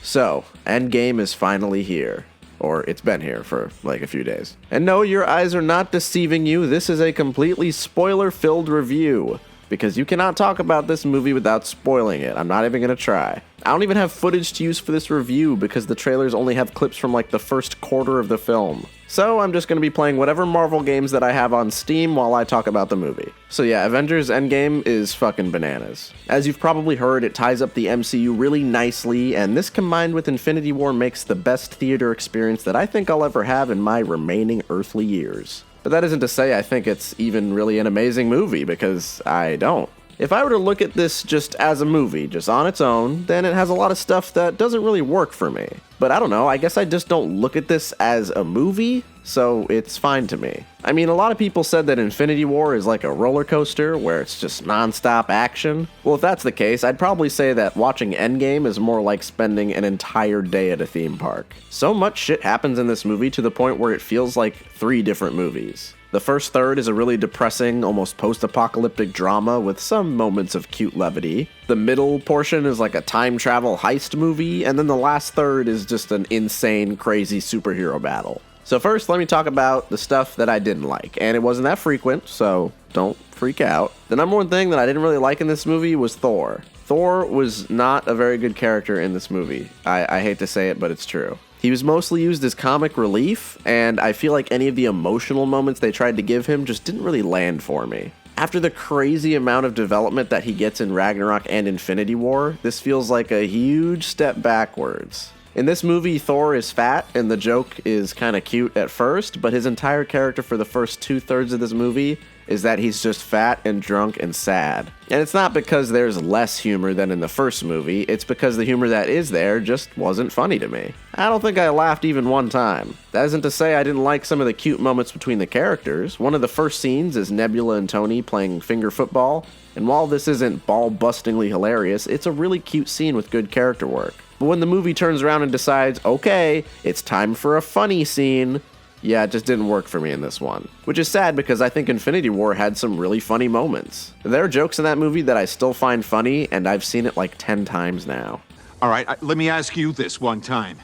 So, Endgame is finally here. Or it's been here for like a few days. And no, your eyes are not deceiving you. This is a completely spoiler-filled review. Because you cannot talk about this movie without spoiling it. I'm not even going to try. I don't even have footage to use for this review because the trailers only have clips from like the first quarter of the film. So I'm just going to be playing whatever Marvel games that I have on Steam while I talk about the movie. So yeah, Avengers Endgame is fucking bananas. As you've probably heard, it ties up the MCU really nicely, and this combined with Infinity War makes the best theater experience that I think I'll ever have in my remaining earthly years. But that isn't to say I think it's even really an amazing movie, because I don't. If I were to look at this just as a movie, just on its own, then it has a lot of stuff that doesn't really work for me. But I don't know, I guess I just don't look at this as a movie, so it's fine to me. I mean, a lot of people said that Infinity War is like a roller coaster, where it's just non-stop action. Well, if that's the case, I'd probably say that watching Endgame is more like spending an entire day at a theme park. So much shit happens in this movie to the point where it feels like 3 different movies. The first third is a really depressing, almost post-apocalyptic drama with some moments of cute levity. The middle portion is like a time travel heist movie, and then the last third is just an insane, crazy superhero battle. So first, let me talk about the stuff that I didn't like, and it wasn't that frequent, so don't freak out. The number one thing that I didn't really like in this movie was Thor. Thor was not a very good character in this movie. I hate to say it, but it's true. He was mostly used as comic relief, and I feel like any of the emotional moments they tried to give him just didn't really land for me. After the crazy amount of development that he gets in Ragnarok and Infinity War, this feels like a huge step backwards. In this movie, Thor is fat, and the joke is kinda cute at first, but his entire character for the first 2/3 of this movie is that he's just fat and drunk and sad. And it's not because there's less humor than in the first movie, it's because the humor that is there just wasn't funny to me. I don't think I laughed even one time. That isn't to say I didn't like some of the cute moments between the characters. One of the first scenes is Nebula and Tony playing finger football, and while this isn't ball-bustingly hilarious, it's a really cute scene with good character work. But when the movie turns around and decides, okay, it's time for a funny scene, yeah, it just didn't work for me in this one. Which is sad because I think Infinity War had some really funny moments. There are jokes in that movie that I still find funny, and I've seen it like 10 times now. All right, let me ask you this one time.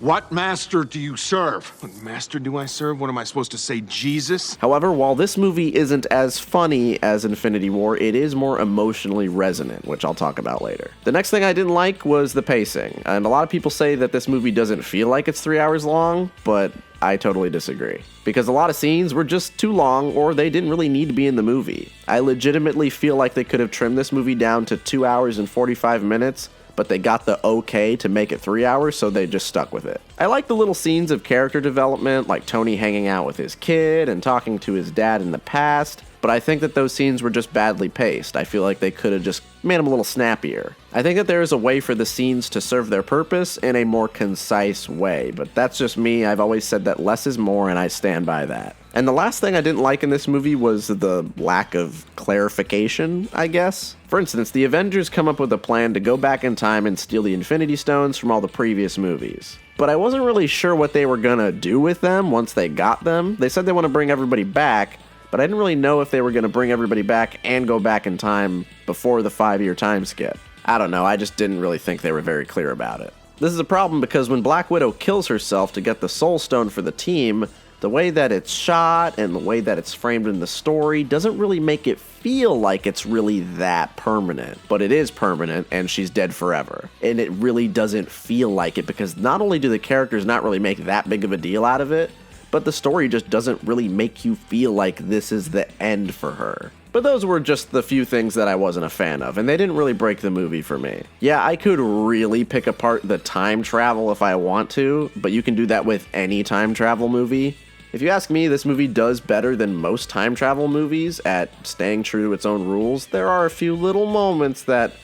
What master do you serve? What master do I serve? What am I supposed to say, Jesus? However, while this movie isn't as funny as Infinity War, it is more emotionally resonant, which I'll talk about later. The next thing I didn't like was the pacing, and a lot of people say that this movie doesn't feel like it's 3 hours long, but I totally disagree. Because a lot of scenes were just too long, or they didn't really need to be in the movie. I legitimately feel like they could have trimmed this movie down to 2 hours and 45 minutes, but they got the okay to make it 3 hours, so they just stuck with it. I like the little scenes of character development, like Tony hanging out with his kid and talking to his dad in the past, but I think that those scenes were just badly paced. I feel like they could have just made them a little snappier. I think that there is a way for the scenes to serve their purpose in a more concise way, but that's just me. I've always said that less is more, and I stand by that. And the last thing I didn't like in this movie was the lack of clarification, I guess. For instance, the Avengers come up with a plan to go back in time and steal the Infinity Stones from all the previous movies. But I wasn't really sure what they were gonna do with them once they got them. They said they want to bring everybody back, but I didn't really know if they were gonna bring everybody back and go back in time before the 5-year time skip. I don't know, I just didn't really think they were very clear about it. This is a problem because when Black Widow kills herself to get the Soul Stone for the team, the way that it's shot and the way that it's framed in the story doesn't really make it feel like it's really that permanent. But it is permanent, and she's dead forever. And it really doesn't feel like it because not only do the characters not really make that big of a deal out of it, but the story just doesn't really make you feel like this is the end for her. But those were just the few things that I wasn't a fan of, and they didn't really break the movie for me. Yeah, I could really pick apart the time travel if I want to, but you can do that with any time travel movie. If you ask me, this movie does better than most time travel movies at staying true to its own rules. There are a few little moments that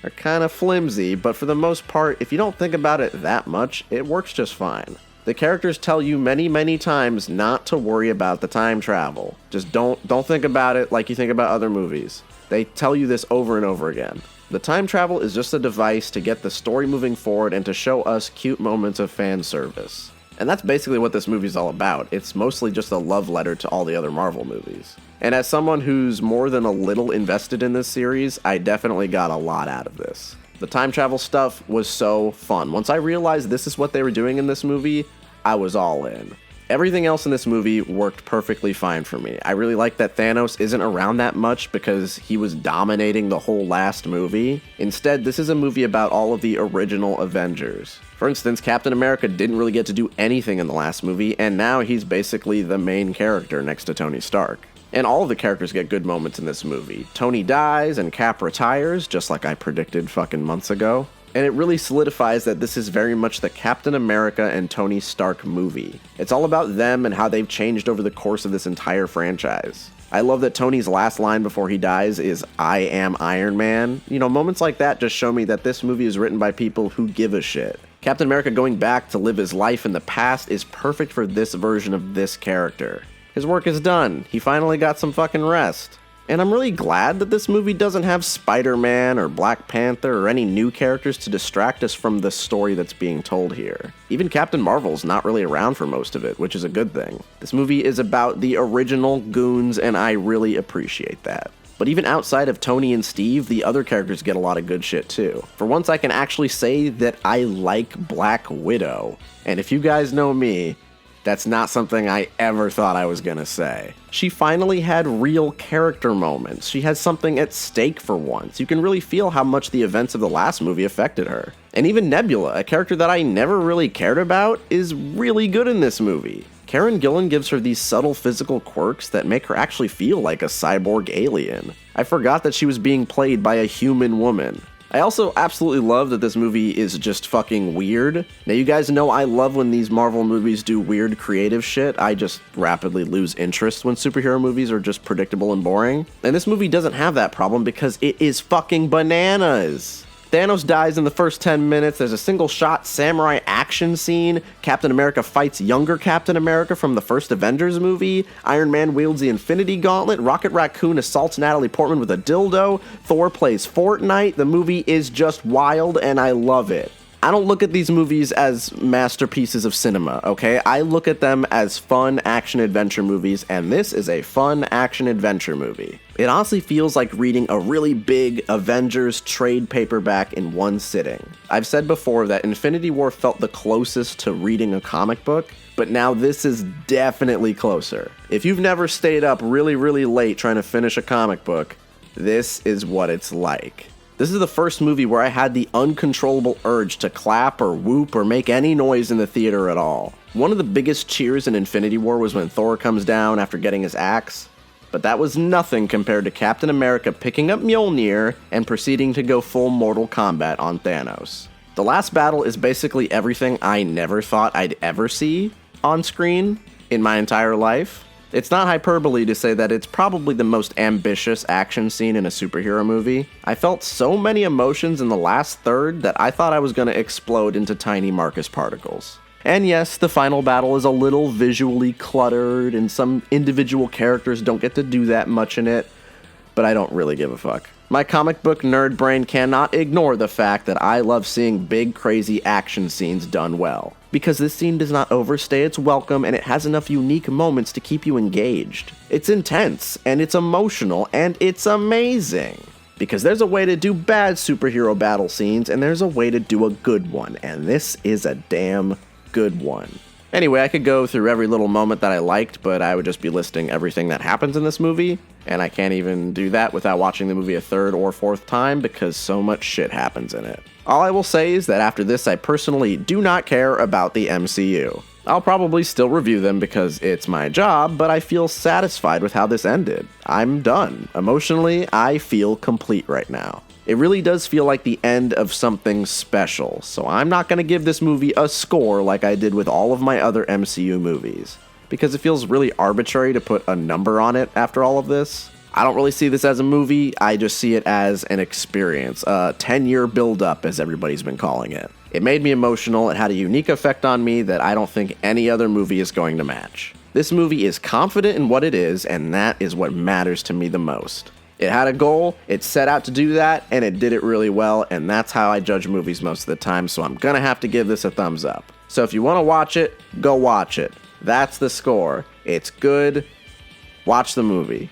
are kind of flimsy, but for the most part, if you don't think about it that much, it works just fine. The characters tell you many, many times not to worry about the time travel. Just don't think about it like you think about other movies. They tell you this over and over again. The time travel is just a device to get the story moving forward and to show us cute moments of fan service. And that's basically what this movie's all about. It's mostly just a love letter to all the other Marvel movies. And as someone who's more than a little invested in this series, I definitely got a lot out of this. The time travel stuff was so fun. Once I realized this is what they were doing in this movie, I was all in. Everything else in this movie worked perfectly fine for me. I really like that Thanos isn't around that much because he was dominating the whole last movie. Instead, this is a movie about all of the original Avengers. For instance, Captain America didn't really get to do anything in the last movie, and now he's basically the main character next to Tony Stark. And all of the characters get good moments in this movie. Tony dies and Cap retires, just like I predicted fucking months ago. And it really solidifies that this is very much the Captain America and Tony Stark movie. It's all about them and how they've changed over the course of this entire franchise. I love that Tony's last line before he dies is, "I am Iron Man." You know, moments like that just show me that this movie is written by people who give a shit. Captain America going back to live his life in the past is perfect for this version of this character. His work is done. He finally got some fucking rest. And I'm really glad that this movie doesn't have Spider-Man or Black Panther or any new characters to distract us from the story that's being told here. Even Captain Marvel's not really around for most of it, which is a good thing. This movie is about the original goons, and I really appreciate that. But even outside of Tony and Steve, the other characters get a lot of good shit too. For once, I can actually say that I like Black Widow. And if you guys know me, that's not something I ever thought I was gonna say. She finally had real character moments. She has something at stake for once. You can really feel how much the events of the last movie affected her. And even Nebula, a character that I never really cared about, is really good in this movie. Karen Gillan gives her these subtle physical quirks that make her actually feel like a cyborg alien. I forgot that she was being played by a human woman. I also absolutely love that this movie is just fucking weird. Now, you guys know I love when these Marvel movies do weird creative shit. I just rapidly lose interest when superhero movies are just predictable and boring. And this movie doesn't have that problem because it is fucking bananas. Thanos dies in the first 10 minutes, there's a single-shot samurai action scene, Captain America fights younger Captain America from the first Avengers movie, Iron Man wields the Infinity Gauntlet, Rocket Raccoon assaults Natalie Portman with a dildo, Thor plays Fortnite. The movie is just wild, and I love it. I don't look at these movies as masterpieces of cinema, okay? I look at them as fun action-adventure movies, and this is a fun action-adventure movie. It honestly feels like reading a really big Avengers trade paperback in one sitting. I've said before that Infinity War felt the closest to reading a comic book, but now this is definitely closer. If you've never stayed up really, really late trying to finish a comic book, this is what it's like. This is the first movie where I had the uncontrollable urge to clap or whoop or make any noise in the theater at all. One of the biggest cheers in Infinity War was when Thor comes down after getting his axe, but that was nothing compared to Captain America picking up Mjolnir and proceeding to go full Mortal Kombat on Thanos. The last battle is basically everything I never thought I'd ever see on screen in my entire life. It's not hyperbole to say that it's probably the most ambitious action scene in a superhero movie. I felt so many emotions in the last third that I thought I was going to explode into tiny Marcus particles. And yes, the final battle is a little visually cluttered, and some individual characters don't get to do that much in it, but I don't really give a fuck. My comic book nerd brain cannot ignore the fact that I love seeing big, crazy action scenes done well. Because this scene does not overstay its welcome, and it has enough unique moments to keep you engaged. It's intense, and it's emotional, and it's amazing. Because there's a way to do bad superhero battle scenes, and there's a way to do a good one, and this is a damn good one. Anyway, I could go through every little moment that I liked, but I would just be listing everything that happens in this movie, and I can't even do that without watching the movie a third or fourth time because so much shit happens in it. All I will say is that after this, I personally do not care about the MCU. I'll probably still review them because it's my job, but I feel satisfied with how this ended. I'm done. Emotionally, I feel complete right now. It really does feel like the end of something special, so I'm not going to give this movie a score like I did with all of my other MCU movies, because it feels really arbitrary to put a number on it after all of this. I don't really see this as a movie, I just see it as an experience, a 10-year build-up as everybody's been calling it. It made me emotional, it had a unique effect on me that I don't think any other movie is going to match. This movie is confident in what it is, and that is what matters to me the most. It had a goal, it set out to do that, and it did it really well, and that's how I judge movies most of the time, so I'm gonna have to give this a thumbs up. So if you want to watch it, go watch it. That's the score. It's good. Watch the movie.